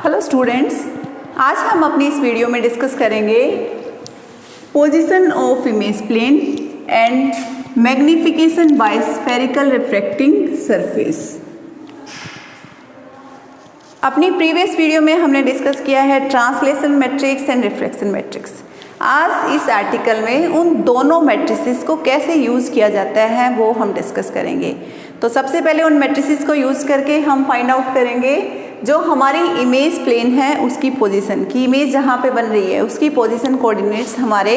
Hello students, आज हम अपनी इस वीडियो में डिस्कस करेंगे position of image plane and magnification by spherical refracting surface. अपनी प्रीवियस वीडियो में हमने डिस्कस किया है translation matrix and reflection matrix. आज इस आर्टिकल में उन दोनों मैट्रिसेस को कैसे यूज़ किया जाता है वो हम डिस्कस करेंगे। तो सबसे पहले उन मैट्रिसेस को यूज़ करके हम फाइंड आउट करेंगे जो हमारी इमेज प्लेन है उसकी पोजीशन की, इमेज जहाँ पे बन रही है उसकी पोजीशन कोऑर्डिनेट्स हमारे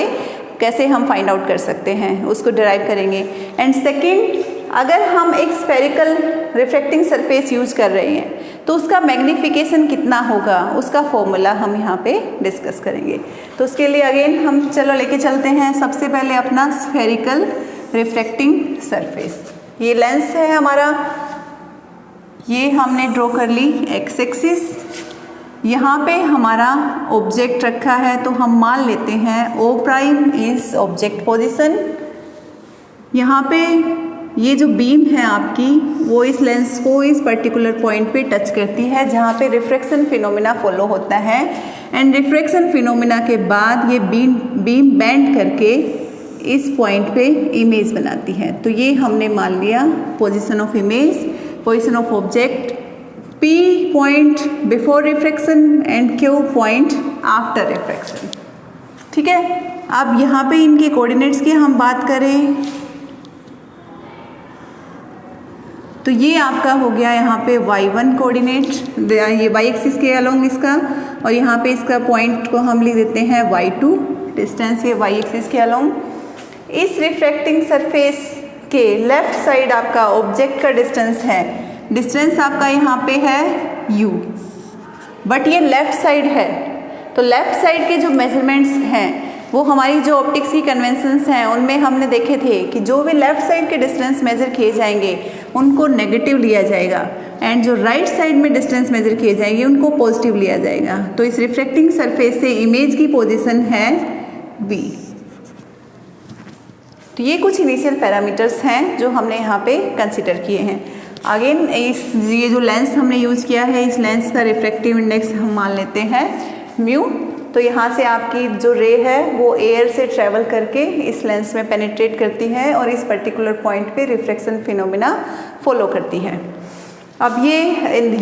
कैसे हम फाइंड आउट कर सकते हैं उसको डिराइव करेंगे। एंड सेकंड, अगर हम एक स्फेरिकल रिफ्रैक्टिंग सरफेस यूज़ कर रहे हैं तो उसका मैग्नीफिकेशन कितना होगा उसका फॉर्मूला हम यहाँ पे डिस्कस करेंगे। तो उसके लिए अगेन हम लेके चलते हैं सबसे पहले अपना स्फेरिकल रिफ्रैक्टिंग सरफेस। ये लेंस है हमारा, ये हमने ड्रॉ कर ली एक्स एक्सिस। यहाँ पे हमारा ऑब्जेक्ट रखा है तो हम मान लेते हैं ओ प्राइम इज ऑब्जेक्ट पोजीशन। यहाँ पे ये जो बीम है आपकी वो इस लेंस को इस पर्टिकुलर पॉइंट पे टच करती है जहाँ पे रिफ्रैक्शन फिनोमिना फॉलो होता है। एंड रिफ्रैक्शन फिनोमिना के बाद ये बीम बेंड करके इस पॉइंट पे इमेज बनाती है। तो ये हमने मान लिया position of image, position of object, P point before refraction and Q point after refraction. ठीक है, अब यहाँ पे इनके कोऑर्डिनेट्स की हम बात करें तो ये आपका हो गया यहाँ पे y1 कोऑर्डिनेट, ये y एक्सिस के अलोंग इसका, और यहाँ पे इसका पॉइंट को हम लिख देते हैं y2, डिस्टेंस ये y एक्सिस के अलोंग। इस रिफ्रैक्टिंग सरफेस के लेफ्ट साइड आपका ऑब्जेक्ट का डिस्टेंस है, डिस्टेंस आपका यहाँ पे है u, बट ये लेफ्ट साइड है। तो लेफ्ट साइड के जो मेजरमेंट्स हैं वो हमारी जो ऑप्टिक्स की कन्वेंशंस हैं उनमें हमने देखे थे कि जो भी लेफ्ट साइड के डिस्टेंस मेजर किए जाएंगे उनको नेगेटिव लिया जाएगा, एंड जो राइट साइड में डिस्टेंस मेजर किए जाएंगे उनको पॉजिटिव लिया जाएगा। तो इस रिफ्रैक्टिंग सरफेस से इमेज की पोजीशन है v। तो ये कुछ इनिशियल पैरामीटर्स हैं जो हमने यहाँ पे कंसिडर किए हैं। अगेन ये जो लेंस हमने यूज़ किया है इस लेंस का रिफ्रैक्टिव इंडेक्स हम मान लेते हैं म्यू। तो यहाँ से आपकी जो रे है वो एयर से ट्रैवल करके इस लेंस में पेनिट्रेट करती है और इस पर्टिकुलर पॉइंट पे रिफ्रैक्शन फिनोमिना फॉलो करती है। अब ये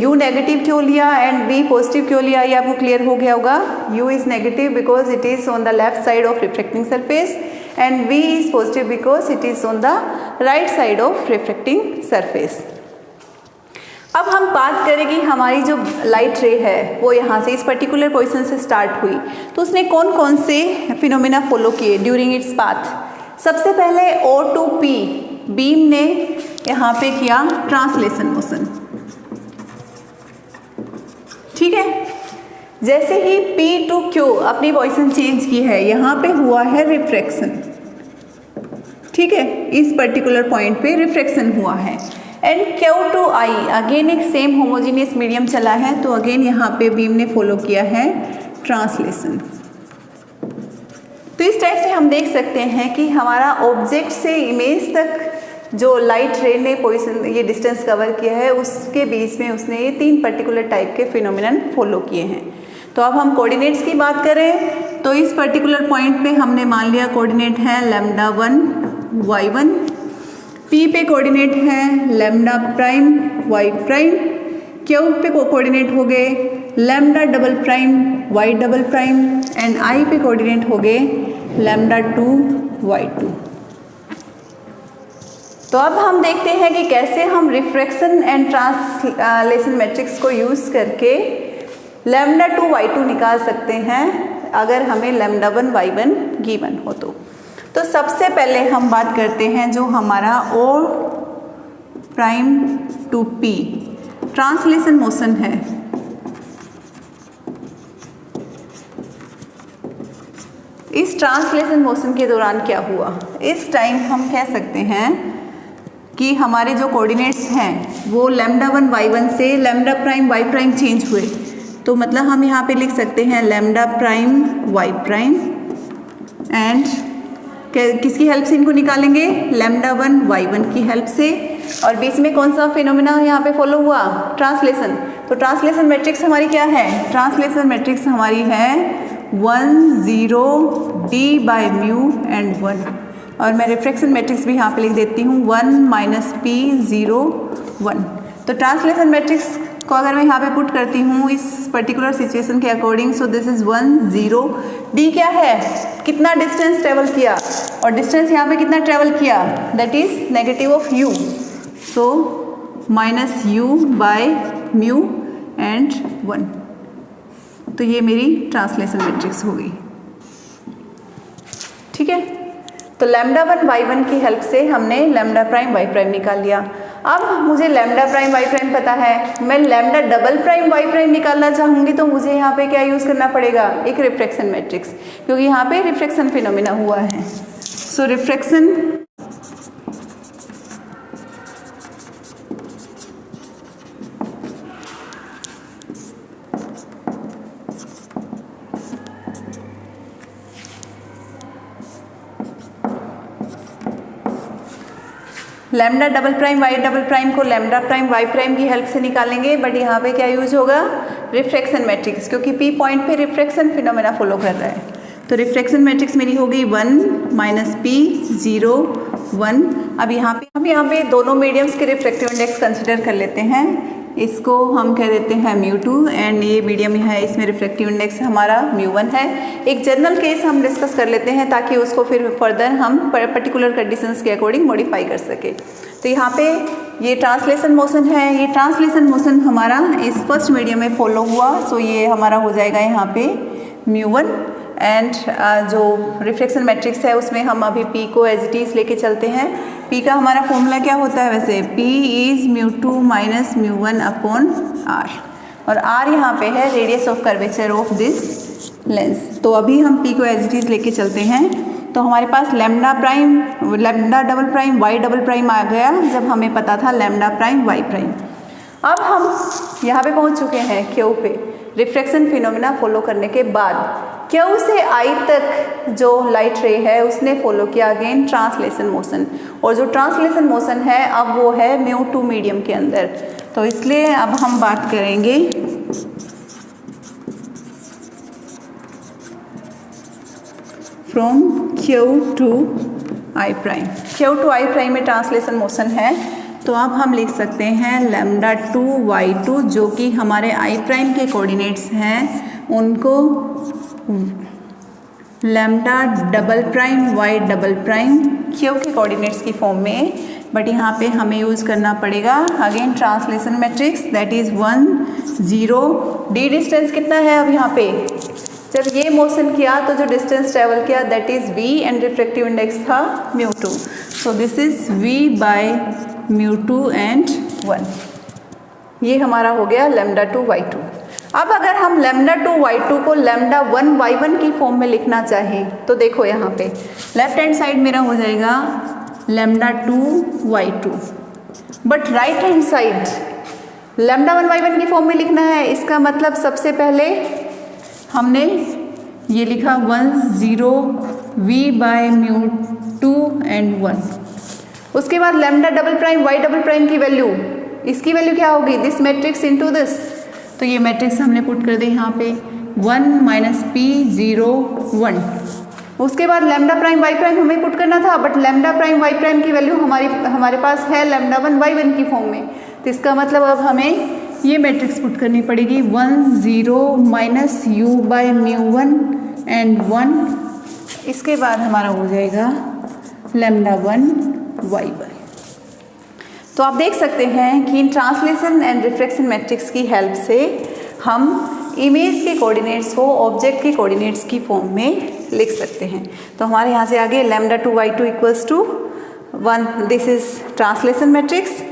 u नेगेटिव क्यों लिया एंड v पॉजिटिव क्यों लिया ये आपको क्लियर हो गया होगा। u is negative because it is on the left side of refracting surface and v is positive because it is on the right side of refracting surface. अब हम बात करें कि हमारी जो लाइट रे है वो यहाँ से इस पर्टिकुलर पोजीशन से स्टार्ट हुई तो उसने कौन कौन से फिनोमिना फॉलो किए ड्यूरिंग इट्स पाथ। सबसे पहले O2P बीम ने यहाँ पे किया ट्रांसलेशन मोशन। ठीक है, जैसे ही P to Q अपनी पोजीशन चेंज की है यहाँ पे हुआ है रिफ्रैक्शन। ठीक है, इस पर्टिकुलर पॉइंट पे रिफ्रैक्शन हुआ है। And Q to I again एक सेम होमोजीनियस मीडियम चला है तो अगेन यहाँ पे बीम ने फॉलो किया है ट्रांसलेशन। तो इस टाइप से हम देख सकते हैं कि हमारा ऑब्जेक्ट से इमेज तक जो लाइट रे ने पोजीशन ये डिस्टेंस कवर किया है उसके बीच में उसने ये 3 पर्टिकुलर टाइप के फिनोमिनन फॉलो किए हैं। तो अब हम कोऑर्डिनेट्स की बात करें तो इस पर्टिकुलर पॉइंट पे हमने मान लिया कोऑर्डिनेट है λ1 y1, P पे कोऑर्डिनेट है lambda prime y prime, Q पे कोऑर्डिनेट हो गए lambda double prime y double prime and I पे कोऑर्डिनेट हो गए λ2 y2। तो अब हम देखते हैं कि कैसे हम रिफ्रैक्शन एंड ट्रांसलेशन मैट्रिक्स को यूज़ करके λ2 y2 निकाल सकते हैं अगर हमें λ1 y1 गिवन हो तो सबसे पहले हम बात करते हैं जो हमारा O prime to P translation motion है। इस ट्रांसलेशन मोशन के दौरान क्या हुआ, इस टाइम हम कह सकते हैं कि हमारे जो कोऑर्डिनेट्स हैं वो λ1 y1 से λ प्राइम y प्राइम चेंज हुए। तो मतलब हम यहाँ पे लिख सकते हैं λ प्राइम y प्राइम एंड किसकी हेल्प से इनको निकालेंगे λ1 y1 की हेल्प से। और बीच में कौन सा फिनोमिना यहाँ पे फॉलो हुआ ट्रांसलेशन। तो ट्रांसलेशन मैट्रिक्स हमारी क्या है? ट्रांसलेशन मैट्रिक्स हमारी है 1 0 d बाय म्यू एंड 1, और मैं रिफ्रैक्शन मैट्रिक्स भी यहाँ पे लिख देती हूँ 1 माइनस p 0 1। तो ट्रांसलेशन मैट्रिक्स को अगर मैं यहाँ पे पुट करती हूँ इस पर्टिकुलर सिचुएशन के according, so this is 1 0 d क्या है? कितना डिस्टेंस ट्रेवल किया, और डिस्टेंस यहाँ पे कितना ट्रेवल किया? That is negative of u, so minus u by mu and 1। तो ये मेरी ट्रांसलेशन मैट्रिक्स हो गई। ठीक है, तो लैम्डा 1 बाई 1 की हेल्प से हमने लैम्डा प्राइम वाई प्राइम निकाल लिया। अब मुझे लैम्डा प्राइम वाई प्राइम पता है, मैं lambda double prime y prime निकालना चाहूँगी तो मुझे यहाँ पे क्या यूज़ करना पड़ेगा? एक रिफ्रैक्शन मैट्रिक्स, क्योंकि यहाँ पे रिफ्रैक्शन फिनोमिना हुआ है। So refraction lambda double prime y double prime को लैम्डा प्राइम वाई प्राइम की हेल्प से निकालेंगे, बट यहाँ पे क्या यूज होगा? रिफ्रैक्शन मैट्रिक्स, क्योंकि पी पॉइंट पे रिफ्रैक्शन फिनोमेना फॉलो कर रहा है। तो रिफ्रैक्शन मैट्रिक्स मेरी हो गई 1 माइनस पी 0 1। अब यहाँ पे दोनों मीडियम्स के रिफ्रैक्टिव इंडेक्स कंसिडर कर लेते हैं। इसको हम कह देते हैं μ2 एंड ये मीडियम है, इसमें रिफ्रैक्टिव इंडेक्स हमारा μ1 है। एक जनरल केस हम डिस्कस कर लेते हैं ताकि उसको फिर फर्दर हम पर्टिकुलर कंडीशंस के अकॉर्डिंग मॉडिफाई कर सके। तो यहाँ पे ये ट्रांसलेशन मोशन है, ये ट्रांसलेशन मोशन हमारा इस फर्स्ट मीडियम में फॉलो हुआ, सो ये हमारा हो जाएगा यहाँ पे μ1 एंड जो रिफ्लेक्शन मैट्रिक्स है उसमें हम अभी p को एज इट इज़ लेके चलते हैं। p का हमारा फॉर्मूला क्या होता है वैसे? p is μ2 minus μ1 upon r, और r यहाँ पे है radius of curvature of this lens. तो अभी हम p को एज इट इज़ लेके चलते हैं, तो हमारे पास lambda double prime y double prime आ गया जब हमें पता था लैम्डा प्राइम वाई प्राइम। अब हम यहाँ पे पहुँच चुके हैं Q पे। रिफ्रैक्शन फिनोमिना फॉलो करने के बाद Q से I तक जो लाइट रे है उसने फॉलो किया अगेन ट्रांसलेशन मोशन, और जो ट्रांसलेशन मोशन है अब वो है μ2 मीडियम के अंदर। तो इसलिए अब हम बात करेंगे from Q to I prime. Q to I prime में ट्रांसलेशन मोशन है, तो अब हम लिख सकते हैं लैम्डा 2 y2 जो कि हमारे I प्राइम के कोऑर्डिनेट्स हैं, उनको lambda double prime y double prime Q के कोऑर्डिनेट्स की फॉर्म में, बट यहाँ पे हमें यूज़ करना पड़ेगा again translation matrix that is 1 0। d distance कितना है अब यहाँ पे? जब ये मोशन किया तो जो डिस्टेंस ट्रेवल किया that is v and refractive index था μ2, so this is v by μ2 and 1। ये हमारा हो गया लैम्डा 2 y2। अब अगर हम लैम्डा 2 y2 को लैम्डा 1 y1 की फॉर्म में लिखना चाहें तो देखो यहाँ पे लेफ्ट हैंड साइड मेरा हो जाएगा lambda 2 y2, but right hand side lambda 1 y1 की फॉर्म में लिखना है। इसका मतलब सबसे पहले हमने ये लिखा 1 0 v बाय μ2 एंड 1। उसके बाद lambda double prime y double prime की वैल्यू, इसकी वैल्यू क्या होगी? दिस मैट्रिक्स इनटू दिस, तो ये मैट्रिक्स हमने पुट कर दी यहाँ पे 1 माइनस पी 0 1। उसके बाद लैम्डा प्राइम वाई प्राइम हमें पुट करना था, but lambda prime y prime की वैल्यू हमारे पास है लैम्डा 1 y1 की फॉर्म में, तो इसका मतलब अब हमें ये मैट्रिक्स पुट करनी पड़ेगी 1 0 माइनस u बाय μ1 एंड 1। इसके बाद हमारा हो जाएगा लैम्डा 1 y1। तो आप देख सकते हैं कि in translation and refraction matrix की हेल्प से हम इमेज के कोऑर्डिनेट्स को ऑब्जेक्ट के कोऑर्डिनेट्स की फॉर्म में लिख सकते हैं। तो हमारे यहाँ से आगे lambda 2 y2 equals to 1, this is translation matrix,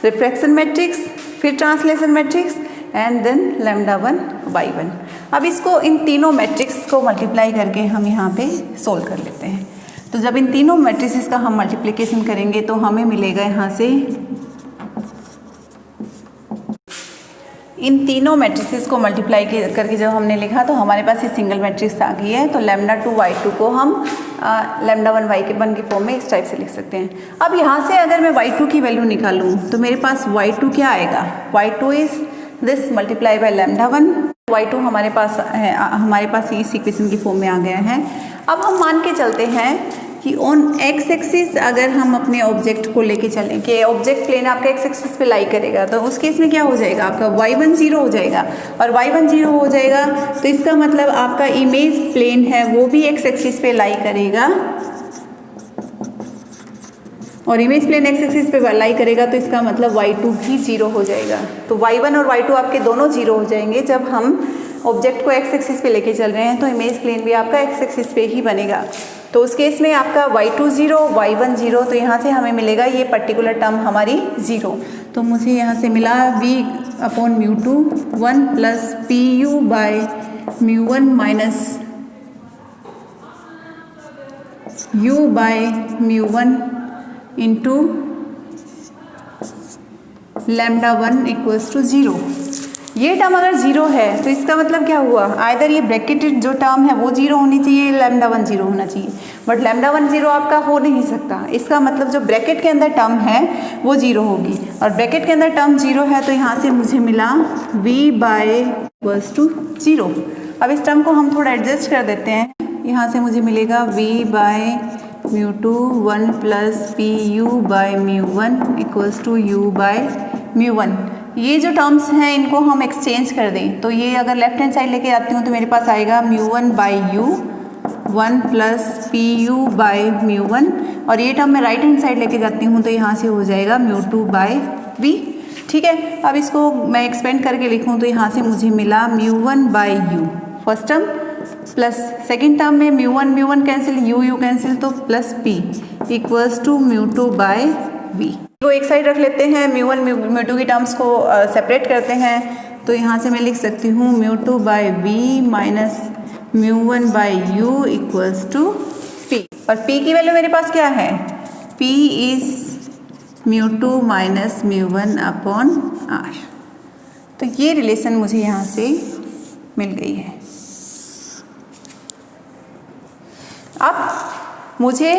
refraction matrix, फिर translation matrix and then lambda 1 y1। अब इसको इन तीनों मैट्रिक्स को मल्टीप्लाई करके हम यहाँ पे सोल्व कर लेते हैं। तो जब इन तीनों मैट्रिसेस का हम मल्टीप्लिकेशन करेंगे तो हमें मिलेगा यहाँ से इन तीनों मैट्रिसेस को मल्टीप्लाई करके जब हमने लिखा तो हमारे पास ये सिंगल मैट्रिक्स आ गई है। तो लैम्डा 2 y2 को हम लैम्डा 1 y1 की फॉर्म में इस टाइप से लिख सकते हैं। अब यहाँ से अगर मैं y2 की वैल्यू निकालूँ तो मेरे पास y2 क्या आएगा? y2 is this multiply by lambda 1 y2 हमारे पास है, हमारे पास इस इक्वेशन की फॉर्म में आ गया है। अब हम मान के चलते हैं कि ऑन एक्स एक्सिस अगर हम अपने ऑब्जेक्ट को लेके चलें कि ऑब्जेक्ट प्लेन आपका एक्स एक्सिस पे लाई करेगा, तो उस केस में क्या हो जाएगा, आपका y1 0 हो जाएगा। और y1 0 हो जाएगा तो इसका मतलब आपका इमेज प्लेन है वो भी एक्स एक्सिस पे लाई करेगा, और इमेज प्लेन एक्स एक्सिस पे लाई करेगा तो इसका मतलब y2 भी 0 हो जाएगा। तो y1 और y2 आपके दोनों 0 हो जाएंगे। जब हम ऑब्जेक्ट को एक्स एक्सिस पे लेके चल रहे हैं तो इमेज प्लेन भी आपका एक्स एक्सिस पे ही बनेगा। तो उस केस में आपका y2 0, y1 0, तो यहाँ से हमें मिलेगा ये पर्टिकुलर टर्म हमारी 0। तो मुझे यहाँ से मिला v/μ2 1 plus pu/μ1 minus u/μ1 into lambda 1 equals to 0। ये टर्म अगर 0 है तो इसका मतलब क्या हुआ, आइदर ये ब्रैकेटेड जो टर्म है वो 0 होनी चाहिए, लैम्डा 1 0 होना चाहिए, बट लैम्डा 1 0 आपका हो नहीं सकता। इसका मतलब जो ब्रैकेट के अंदर टर्म है वो 0 होगी, और ब्रैकेट के अंदर टर्म 0 है तो यहाँ से मुझे मिला v/इक्वल्स टू 0। अब इस टर्म को हम थोड़ा एडजस्ट कर देते हैं, यहाँ से मुझे मिलेगा v/μ2 1 plus pu/μ1 equals to u/μ1। ये जो टर्म्स हैं इनको हम एक्सचेंज कर दें तो ये अगर लेफ्ट हैंड साइड लेके आती हूँ तो मेरे पास आएगा μ1/u 1 प्लस pu/μ1, और ये टर्म मैं राइट हैंड साइड लेके जाती हूँ तो यहाँ से हो जाएगा μ2/v। ठीक है, अब इसको मैं एक्सपेंड करके लिखूँ तो यहाँ से मुझे मिला μ1/u first term, plus second term में μ1 कैंसिल, u कैंसिल, तो plus p equals to μ2/v। को एक साइड रख लेते हैं, μ1 μ2 की टर्म्स को सेपरेट करते हैं। तो यहाँ से मैं लिख सकती हूँ μ2/v minus μ1/u equals to p, और p की वैल्यू मेरे पास क्या है, p is μ2 minus μ1 upon r। तो ये रिलेशन मुझे यहाँ से मिल गई है। अब मुझे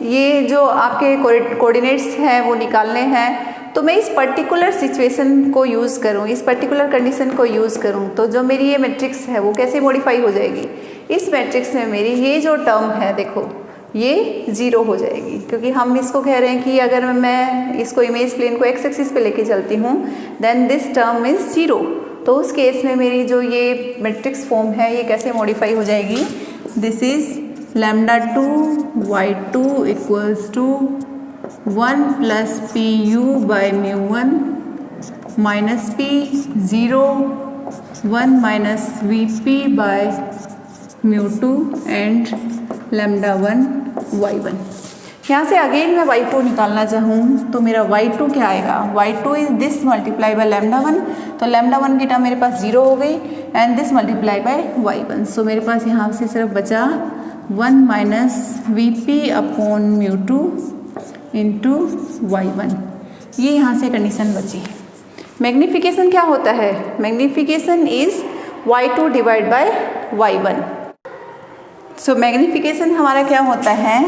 ये जो आपके कोऑर्डिनेट्स हैं वो निकालने हैं, तो मैं इस पर्टिकुलर सिचुएशन को यूज़ करूँ, इस पर्टिकुलर कंडीशन को यूज़ करूँ, तो जो मेरी ये मैट्रिक्स है वो कैसे मॉडिफाई हो जाएगी। इस मैट्रिक्स में मेरी ये जो टर्म है देखो ये 0 हो जाएगी, क्योंकि हम इसको कह रहे हैं कि अगर मैं इसको इमेज प्लेन को एक्स एक्सिस पे लेके चलती हूँ देन दिस टर्म इज़ 0। तो उस केस में मेरी जो ये मैट्रिक्स फॉर्म है ये कैसे मॉडिफाई हो जाएगी, this is lambda 2 y2 equals to 1 plus pu/μ1 minus p 0 1 minus vp/μ2 and lambda 1 y1। यहाँ से अगेन मैं y2 निकालना चाहूँ तो मेरा y2 क्या आएगा, y2 is this multiply by lambda 1, तो लैम्डा 1 की टर्म मेरे पास 0 हो गई and this multiply by y1। सो मेरे पास यहाँ से सिर्फ बचा 1 माइनस vp/μ2 इंटू y1। ये यहाँ से कंडीशन बची। मैग्नीफिकेशन क्या होता है, magnification is y2 divide by y1। So magnification हमारा क्या होता है,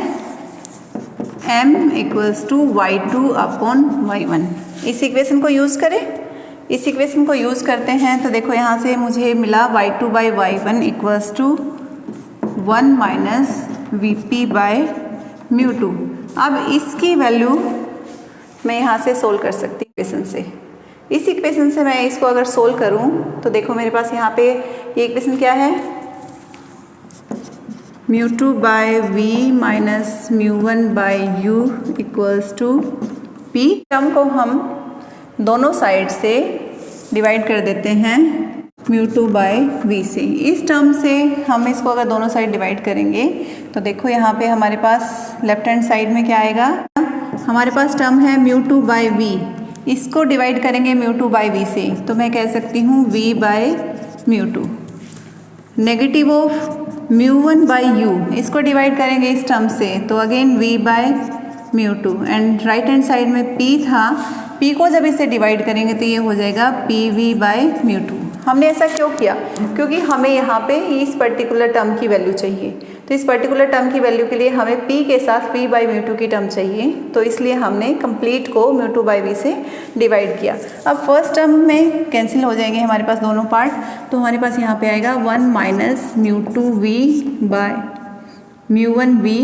m equals to y2 upon y1। इस इक्वेशन को यूज़ करें, इस इक्वेशन को यूज़ करते हैं तो देखो यहाँ से मुझे मिला y2/y1 equals to 1 minus vp/μ2। अब इसकी वैल्यू मैं यहाँ से सोल्व कर सकती हूँ इक्वेशन से। इस इक्वेशन से मैं इसको अगर सोल्व करूँ तो देखो मेरे पास यहाँ पे ये इक्वेशन क्या है, μ2/v minus μ1/u equals to p। Term को हम दोनों साइड से डिवाइड कर देते हैं μ2/v से। इस टर्म से हम इसको अगर दोनों साइड डिवाइड करेंगे तो देखो यहाँ पे हमारे पास लेफ्ट हैंड साइड में क्या आएगा, हमारे पास टर्म है μ2/v, इसको डिवाइड करेंगे μ2/v से तो मैं कह सकती हूँ v/μ2। नेगेटिव ऑफ μ1/u, इसको डिवाइड करेंगे इस टर्म से तो again v/μ2 and right hand side में p था, p को जब इसे डिवाइड करेंगे तो ये हो जाएगा pv/μ2। हमने ऐसा क्यों किया? क्योंकि हमें यहाँ पे इस पर्टिकुलर टर्म की वैल्यू चाहिए। तो इस पर्टिकुलर टर्म की वैल्यू के लिए हमें p के साथ v बाई म्यू टू की टर्म चाहिए, तो इसलिए हमने कंप्लीट को म्यू टू बाई वी से डिवाइड किया। अब फर्स्ट टर्म में कैंसिल हो जाएंगे हमारे पास दोनों पार्ट, तो हमारे पास यहाँ पे आएगा 1 minus mu two v by mu one v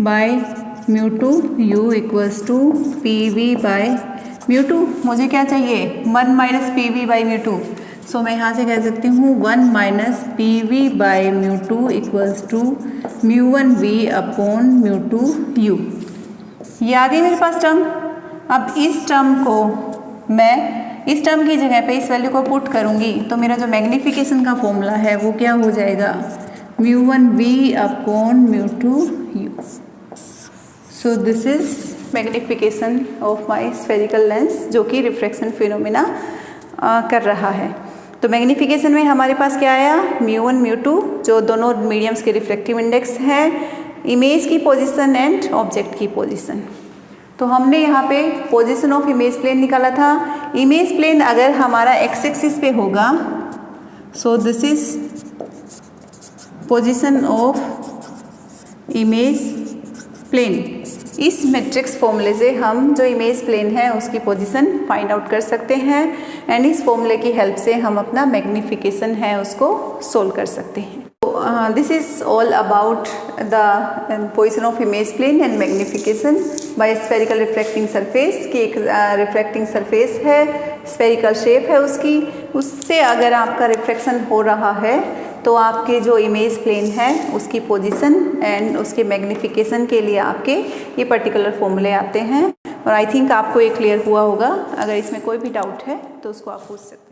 by mu two u equals to p v by mu two. मुझे क्या चाहिए? 1 minus p v by mu two. So मैं यहाँ से कह सकती हूँ 1 minus p v by mu two equals to mu one v upon mu two u. ये आ गई मेरे पास टर्म। अब इस टर्म को मैं इस टर्म की जगह पे इस वैल्यू को पुट करूँगी तो मेरा जो मैग्नीफिकेशन का फॉर्मूला है वो क्या हो जाएगा? Mu one v upon mu two u. So this is magnification of my spherical lens जो कि रिफ्रैक्शन फिनोमिना कर रहा है। तो मैग्नीफिकेशन में हमारे पास क्या आया? म्यू वन म्यू टू, जो दोनों मीडियम्स के रिफ्लेक्टिव इंडेक्स है, इमेज की पोजीशन एंड ऑब्जेक्ट की पोजीशन। तो हमने यहाँ पे पोजीशन ऑफ इमेज प्लेन निकाला था। इमेज प्लेन अगर हमारा एक्स एक्सिस पे होगा, so this is position of image plane. इस मैट्रिक्स फॉर्मूले से हम जो इमेज प्लेन है उसकी पोजीशन फाइंड आउट कर सकते हैं एंड इस फॉर्मूले की हेल्प से हम अपना मैग्नीफिकेशन है उसको सोल्व कर सकते हैं। This is all about the position of image plane and magnification by spherical refracting surface की एक रिफ्रैक्टिंग सरफेस है, स्फेरिकल शेप है उसकी, उससे अगर आपका रिफ्लेक्शन हो रहा है तो आपके जो इमेज प्लेन है उसकी पोजीशन एंड उसके मैग्नीफिकेशन के लिए आपके ये पर्टिकुलर फॉर्मूले आते हैं। और आई थिंक आपको ये क्लियर हुआ होगा। अगर इसमें कोई भी डाउट है तो उसको आप पूछ सकते हैं।